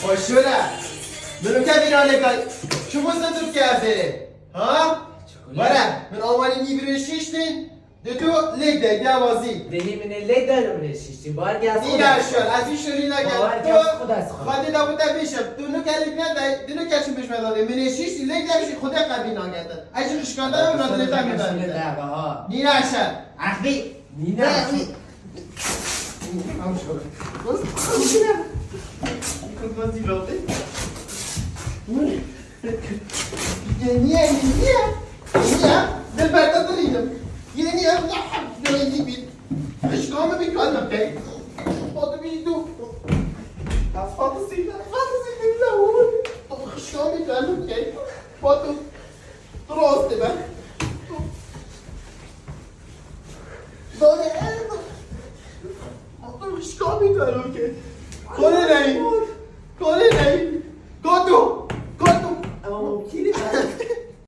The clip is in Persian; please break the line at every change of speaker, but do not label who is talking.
خوشوله منو که بیرانه که شما سنتوب که افره ها؟ بره من آمانی میبره شیشتین ده تو لیک ده دوازی
دهی من لیک دارم رشیشتی بارگی از خود
دیگر شد از این شوری نگرد
بارگی از خود از خود
خواهده دابوده بیشم تو نو کلیک نده دنو کچون بش مداده من شیشتی لیک دهشی خوده قبی نگرده ایشی خشکانده هم را دلیتا میدانده نیره شد
اخبی نیره
هم شد بس شده میکن بازی را ده نیه دل برده داریم یعنی هم لحب داریم بید اشکامه میکنم که باید بیدو از فانتزی نه خشکامه میکنم که باید درسته من